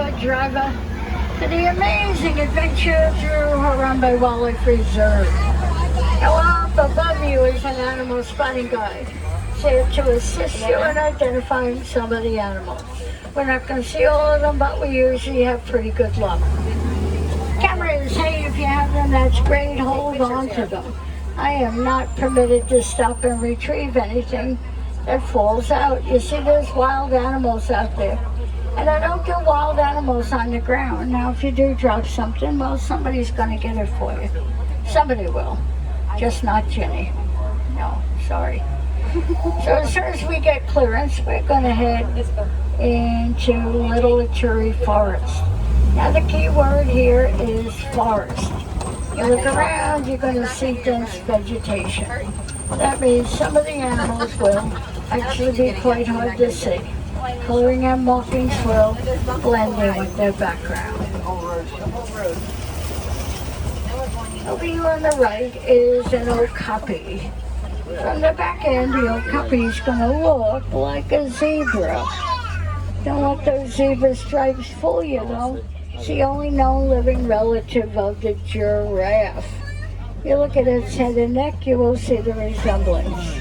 your driver to the amazing adventure through Harambe Wildlife Reserve. Now up above you is an animal spotting guide, there to assist you in identifying some of the animals. We're not going to see all of them, but we usually have pretty good luck. Cameras, hey, if you have them, that's great, hold on to them. I am not permitted to stop and retrieve anything that falls out. You see, there's wild animals out there. And I don't do wild animals on the ground. Now, if you do drop something, well, somebody's going to get it for you. Somebody will. Just not Jenny. No, sorry. So as soon as we get clearance, we're going to head into Little Ituri Forest. Now, the key word here is forest. You look around, you're going to see dense vegetation. That means some of the animals will actually be quite hard to see. Coloring and markings will blend in with their background. Over here on the right is an okapi. From the back end, the okapi is going to look like a zebra. Don't let those zebra stripes fool you, though. It's the only known living relative of the giraffe. You look at its head and neck, you will see the resemblance.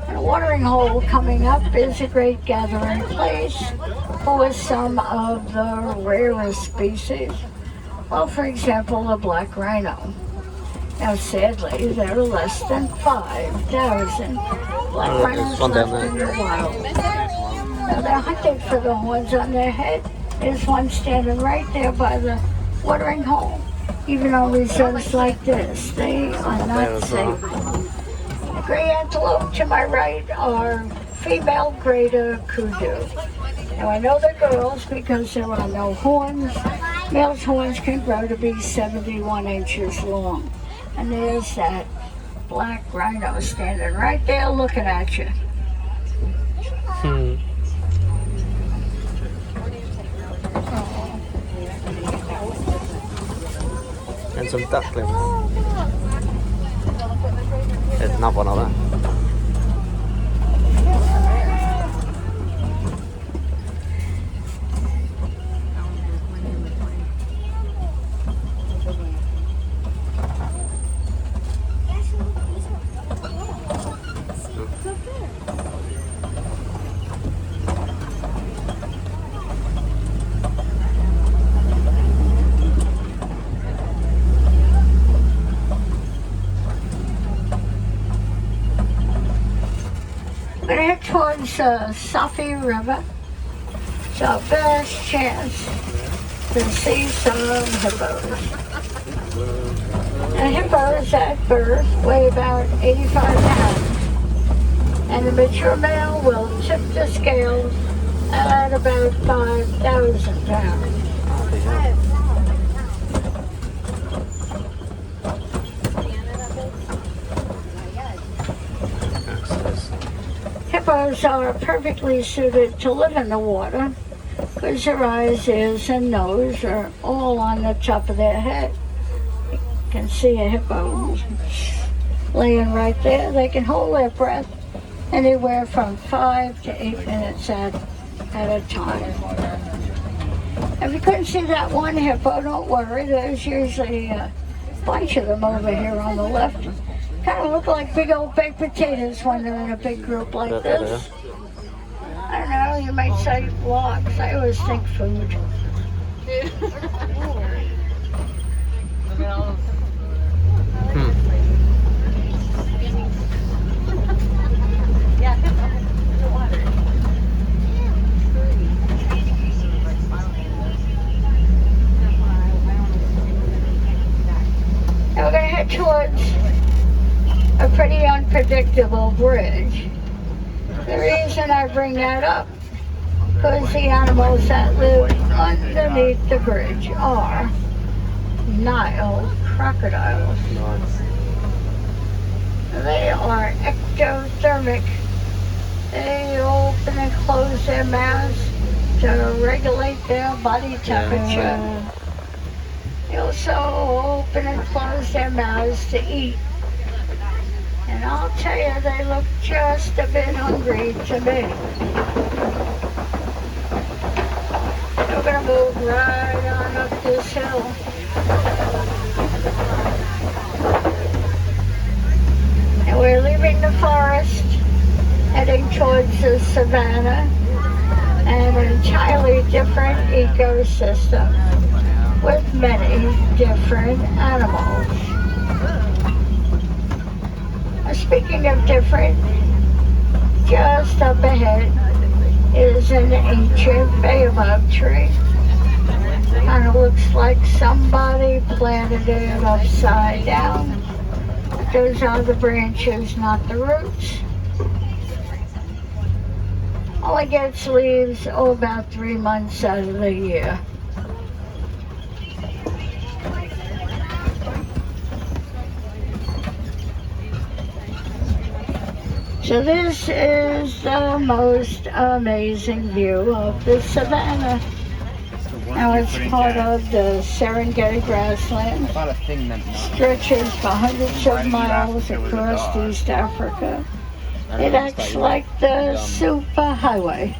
And a watering hole coming up is a great gathering place for some of the rarest species. Well, for example, the black rhino. Now, sadly, there are less than 5,000 black rhinos left in the wild. Now, they're hunting for the horns on their head. There's one standing right there by the watering hole. Even on reserves like this, they are not safe. The gray antelope to my right are female greater kudu. Now I know they're girls because there are no horns. Male's horns can grow to be 71 inches long. And there's that black rhino standing right there looking at you. And some duckling. There's another one of that. We're going to head towards Safi River. It's our best chance to see some hippos. Now, hippos at birth weigh about 85 pounds. And the mature male will tip the scales at about 5,000 pounds. Hippos are perfectly suited to live in the water because their eyes, ears, and nose are all on the top of their head. You can see a hippo laying right there. They can hold their breath anywhere from 5 to 8 minutes at a time. If you couldn't see that one hippo, don't worry. There's usually a bunch of them over here on the left. Kind of look like big old baked potatoes when they're in a big group like this. I don't know, you might say vlogs. I always think food. Now we're going to head towards a pretty unpredictable bridge. The reason I bring that up, because the animals that live underneath the bridge are Nile crocodiles. They are ectothermic. They open and close their mouths to regulate their body temperature. They also open and close their mouths to eat. And I'll tell you, they look just a bit hungry to me. We're gonna move right on up this hill. And we're leaving the forest, heading towards the savannah, and an entirely different ecosystem with many different animals. Speaking of different, just up ahead is an ancient baobab tree. Kind of looks like somebody planted it upside down. Those are the branches, not the roots. Only gets leaves, about 3 months out of the year. So this is the most amazing view of the savannah. Now it's part of the Serengeti grassland. Stretches for hundreds of miles across East Africa. It acts like the super highway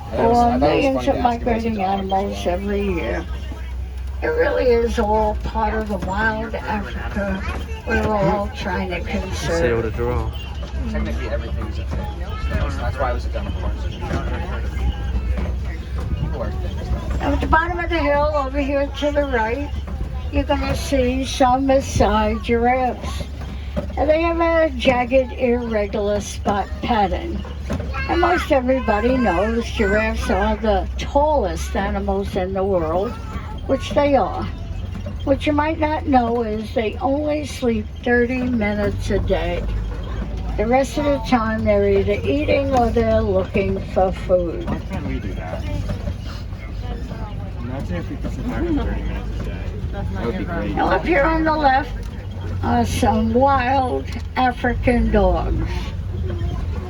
for millions of migrating animals every year. It really is all part of the wild Africa we're all trying to See all conserve. the draw. Technically everything's a thing. So that's why it was a gun, of course. People are things. Now at the bottom of the hill over here to the right, you're going to see some Maasai giraffes. And they have a jagged, irregular spot pattern. And most everybody knows giraffes are the tallest animals in the world, which they are. What you might not know is they only sleep 30 minutes a day. The rest of the time they're either eating or they're looking for food. Why can't we do that? Imagine if we could survive in 30 minutes a day. That would be great. Now up here on the left are some wild African dogs.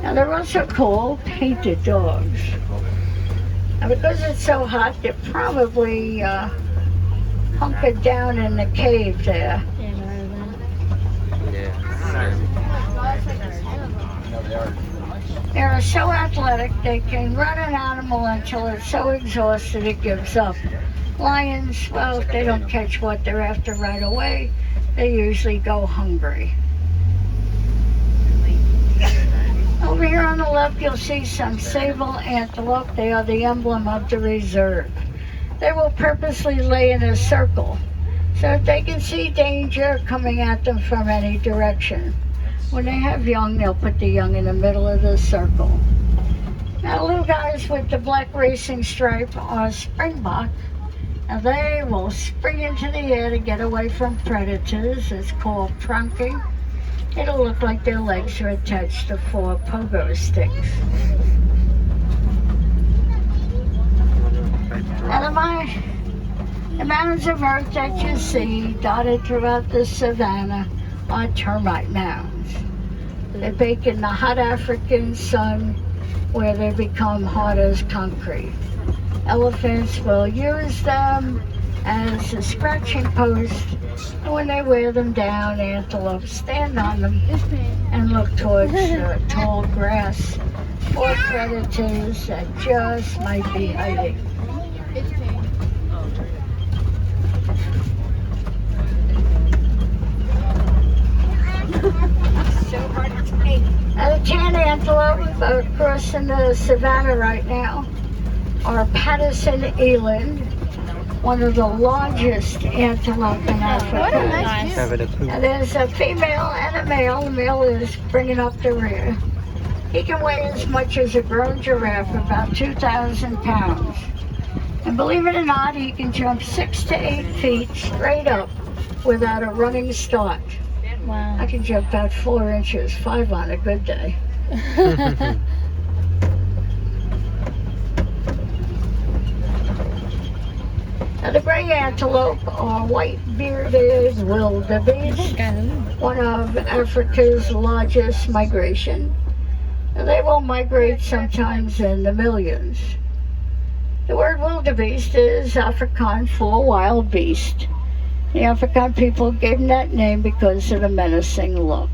Now they're also called painted dogs. And because it's so hot, they're probably hunkered down in the cave there. Yeah. They're so athletic, they can run an animal until it's so exhausted it gives up. Lions, well, if they don't catch what they're after right away, they usually go hungry. Over here on the left, you'll see some sable antelope. They are the emblem of the reserve. They will purposely lay in a circle so that they can see danger coming at them from any direction. When they have young, they'll put the young in the middle of the circle. Now, the little guys with the black racing stripe are springbok. Now, they will spring into the air to get away from predators. It's called trunking. It'll look like their legs are attached to 4 pogo sticks. Now, the mounds of earth that you see dotted throughout the savannah are termite mounds. They bake in the hot African sun where they become hard as concrete. Elephants will use them as a scratching post, and when they wear them down, antelope stand on them and look towards the tall grass for predators that just might be hiding. And the tan antelope crossing the savannah right now are Patterson eland, one of the largest antelope in Africa. Having a poop. And there's a female and a male. The male is bringing up the rear. He can weigh as much as a grown giraffe, about 2,000 pounds. And believe it or not, he can jump 6 to 8 feet straight up without a running start. Wow. I can jump about 4 inches, 5 on a good day. Now the gray antelope are white-bearded wildebeest, one of Africa's largest migration. Now, they will migrate sometimes in the millions. The word wildebeest is Afrikaans for wild beast. The African people gave him that name because of the menacing look.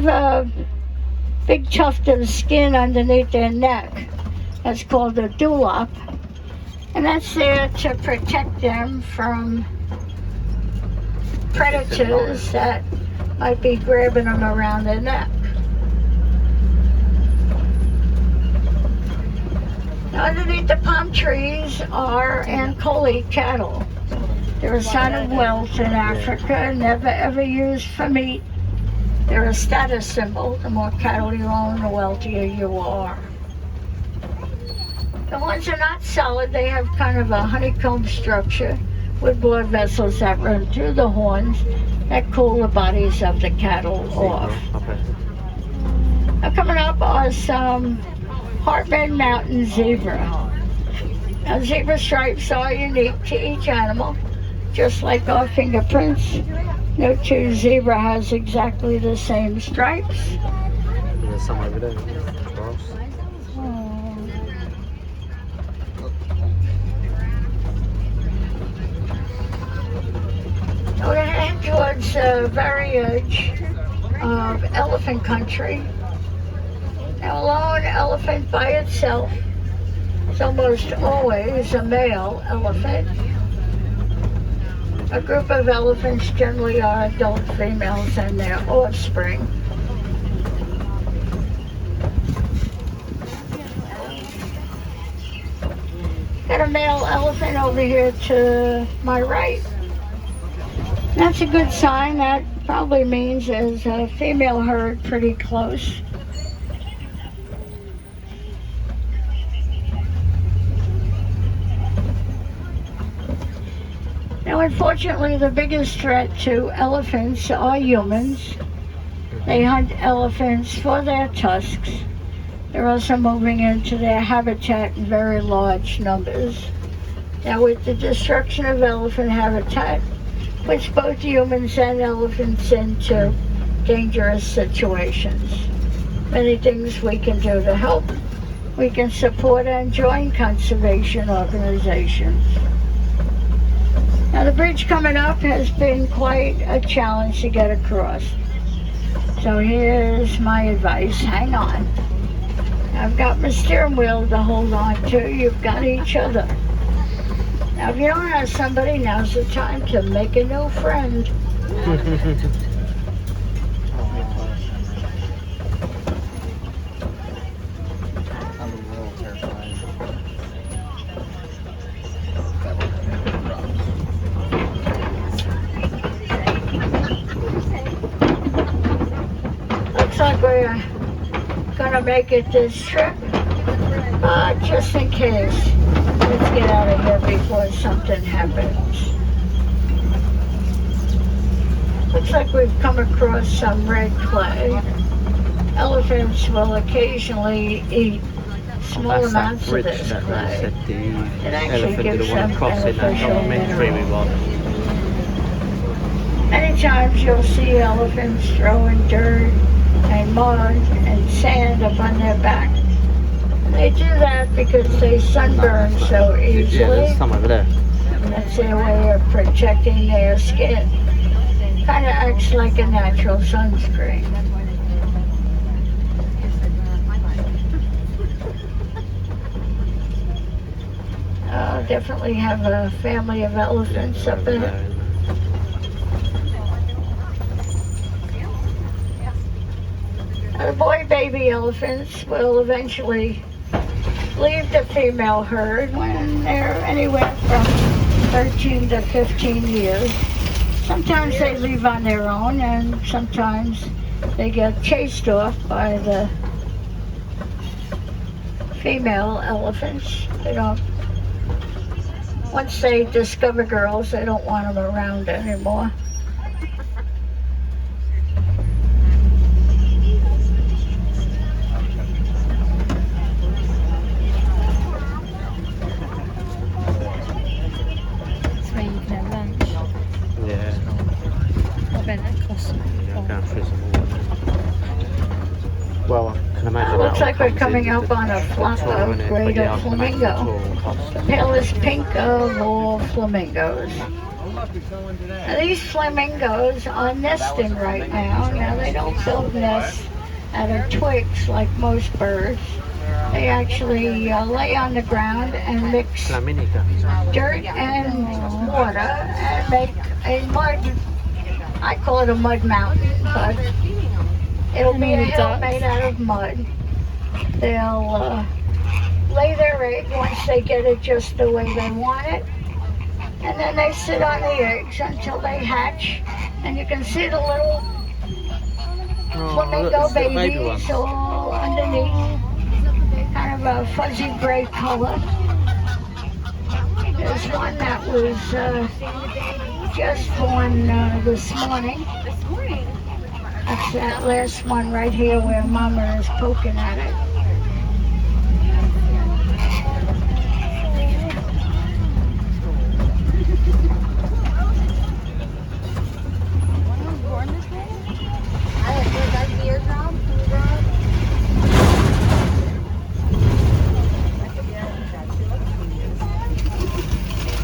have a big tuft of skin underneath their neck. That's called a dewlap. And that's there to protect them from predators that might be grabbing them around their neck. Now, underneath the palm trees are Ankoli cattle. They're a sign of wealth in Africa, never ever used for meat. They're a status symbol. The more cattle you own, the wealthier you are. The ones are not solid. They have kind of a honeycomb structure with blood vessels that run through the horns that cool the bodies of the cattle off. Okay. Now, coming up are some Hartman Mountain zebra. Now, zebra stripes are unique to each animal, just like our fingerprints. No two zebra has exactly the same stripes. There's some over there. Gross. We're heading towards the very edge of elephant country. Now, a lone elephant by itself is almost always a male elephant. A group of elephants generally are adult females and their offspring. Got a male elephant over here to my right. That's a good sign. That probably means there's a female herd pretty close. Now, unfortunately, the biggest threat to elephants are humans. They hunt elephants for their tusks. They're also moving into their habitat in very large numbers. Now, with the destruction of elephant habitat, puts both humans and elephants into dangerous situations. Many things we can do to help. We can support and join conservation organizations. Now, the bridge coming up has been quite a challenge to get across. So here's my advice, hang on. I've got my steering wheel to hold on to, you've got each other. Now, if you don't have somebody, now's the time to make a new friend. I'm a little terrified. Looks like we're gonna make it this trip, just in case. Let's get out of here before something happens. Looks like we've come across some red clay. Elephants will occasionally eat small That's that amounts of bridge this that they clay. said the It actually elephant gives didn't want them to cross in that beneficial documentary we minerals. watched. Many times you'll see elephants throwing dirt and mud and sand up on their back. They do that because they sunburn so Yeah, easily. there's some over there. That's their way of protecting their skin. Kind of acts like a natural sunscreen. Definitely have a family of elephants up Over there. there. The boy baby elephants will eventually leave the female herd when they're anywhere from 13 to 15 years. Sometimes they leave on their own, and sometimes they get chased off by the female elephants. They don't. Once they discover girls, they don't want them around anymore. That's where you can have lunch. Yeah. I bet that costs. Yeah, I'm going through some water. Well, I can imagine Looks that all like we're comes coming into up the- on a the flock tour, of innit? But greater yeah, I can imagine the flamingo. tour costs. The palest pink of all flamingos. Now, these flamingos are nesting right now. Now, they don't build nests out of twigs like most birds. They actually lay on the ground and mix Flaminica. dirt and water and make a mud, I call it a mud mountain, but it'll be a hill made out of mud. They'll lay their egg once they get it just the way they want it. And then they sit on the eggs until they hatch. And you can see the little flamingo it's the baby babies ones. all underneath. Kind of a fuzzy gray color. There's one that was just born this morning. That's that last one right here where Mama is poking at it.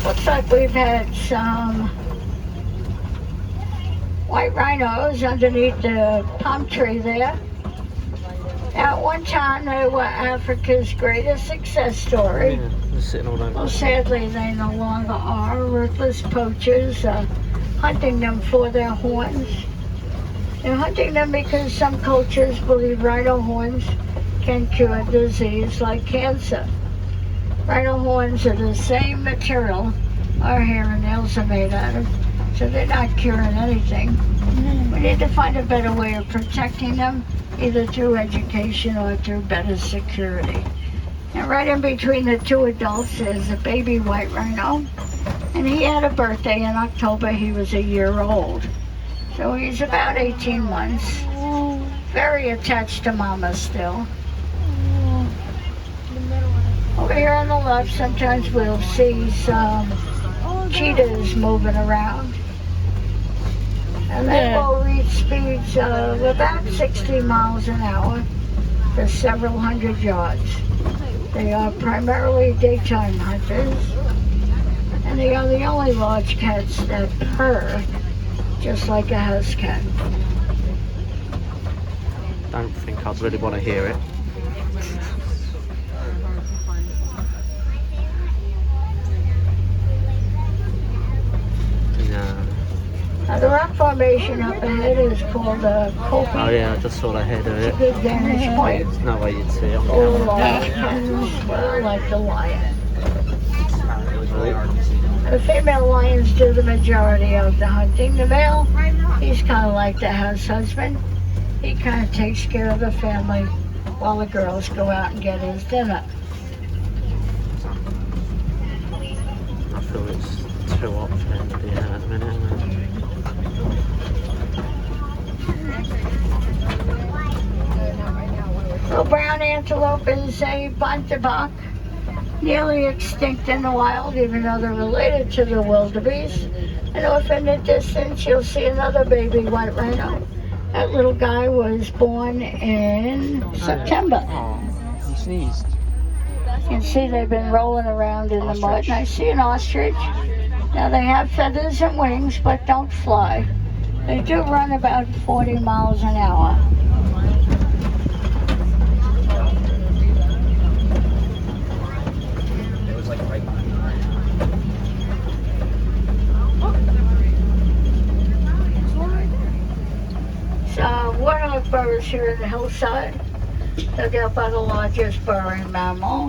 Looks like we've had some white rhinos underneath the palm tree there. At one time, they were Africa's greatest success story. Yeah, they're sitting all over. Well, sadly, they no longer are. Ruthless poachers hunting them for their horns. They're hunting them because some cultures believe rhino horns can cure disease like cancer. Rhino horns are the same material our hair and nails are made out of, so they're not curing anything. We need to find a better way of protecting them, either through education or through better security. And right in between the two adults is a baby white rhino, and he had a birthday in October. He was a year old, so he's about 18 months. Very attached to Mama still. Over here on the left, sometimes we'll see some cheetahs moving around. And they will reach speeds of about 60 miles an hour for several hundred yards. They are primarily daytime hunters, and they are the only large cats that purr just like a house cat. Don't think I'd really want to hear it. Now, the rock formation up ahead is called Kobe. Oh yeah, I just saw the head of It's a it. good vantage point. There's no way you'd see it on All camera. large cats were like the lion. It was really hard to see. The female lions do the majority of the hunting. The male, he's kind of like the house husband. He kind of takes care of the family while the girls go out and get his dinner. I feel it's too hot for him to be out at the minute. The brown antelope is a buntebok, nearly extinct in the wild, even though they're related to the wildebeest. And off in the distance, you'll see another baby white rhino. That little guy was born in September. Oh, he sneezed. You can see they've been rolling around in the mud. And I see an ostrich. Now they have feathers and wings, but don't fly. They do run about 40 miles an hour. It was like right behind me. So warthog burrows here in the hillside. Dug out by the largest burrowing mammal.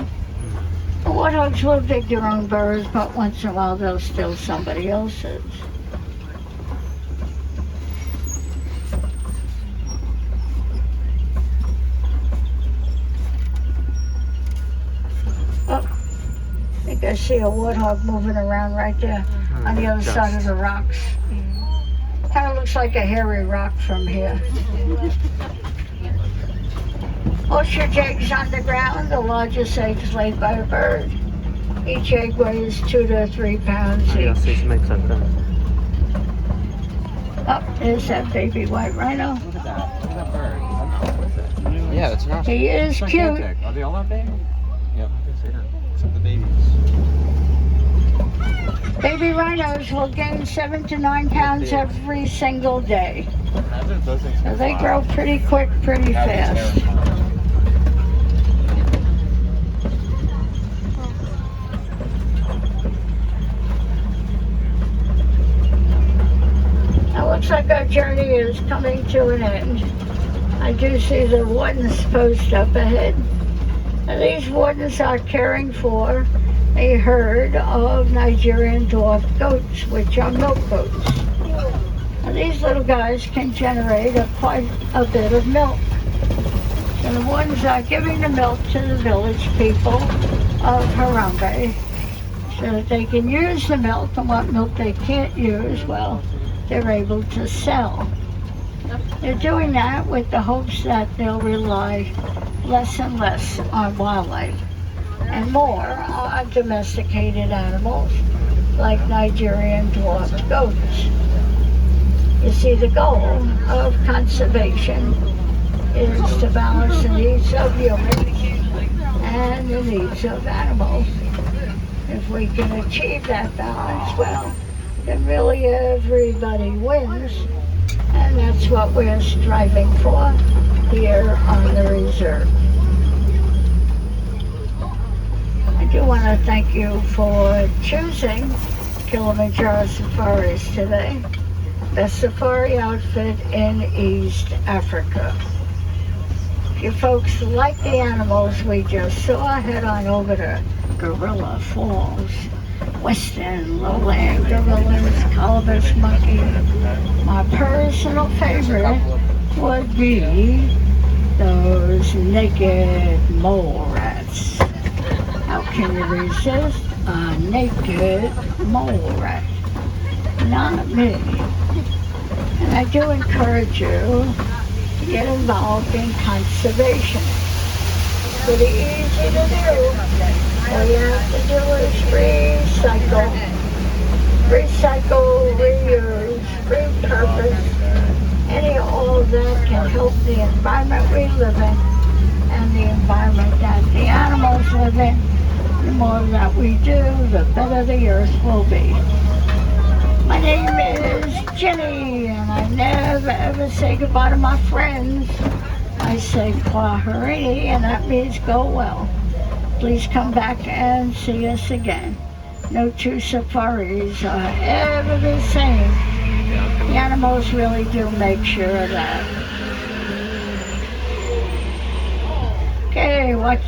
The warthogs will dig their own burrows, but once in a while they'll steal somebody else's. Oh, I think I see a warthog moving around right there on the other side of the rocks. Kind of looks like a hairy rock from here. Ostrich eggs on the ground, the largest eggs laid by a bird. Each egg weighs 2 to 3 pounds Yeah, I each. see some eggs over there. Oh, there's that baby white rhino. Look at that. Look at that bird. I don't know. What is it? Yeah, it's not. He is cute. Gigantic. Are they all that big? Yep. Except the babies. Baby rhinos will gain 7 to 9 pounds every single day. Imagine if those things So could they fly. grow pretty quick, pretty That'd be fast. terrifying. Now looks like our journey is coming to an end. I do see the wardens post up ahead. And these wardens are caring for a herd of Nigerian dwarf goats, which are milk goats. And these little guys can generate quite a bit of milk. So the wardens are giving the milk to the village people of Harambe so that they can use the milk, and what milk they can't use, well, they're able to sell. They're doing that with the hopes that they'll rely less and less on wildlife and more on domesticated animals like Nigerian dwarf goats. You see, the goal of conservation is to balance the needs of humans and the needs of animals. If we can achieve that balance, well, then really everybody wins. And that's what we're striving for here on the reserve. I do want to thank you for choosing Kilimanjaro Safaris today. Best safari outfit in East Africa. If you folks like the animals we just saw, head on over to Gorilla Falls, Western Lowland gorillas, colobus monkey. My personal favorite would be those naked mole rats. How can you resist a naked mole rat? Not me. And I do encourage you to get involved in conservation. It's pretty easy to do. All you have to do is recycle, reuse, repurpose. Any all of that can help the environment we live in and the environment that the animals live in. The more that we do, the better the earth will be. My name is Jenny, and I never ever say goodbye to my friends. I say Kwaherini, and that means go well. Please come back and see us again. No two safaris are ever the same. The animals really do make sure of that. Okay, watch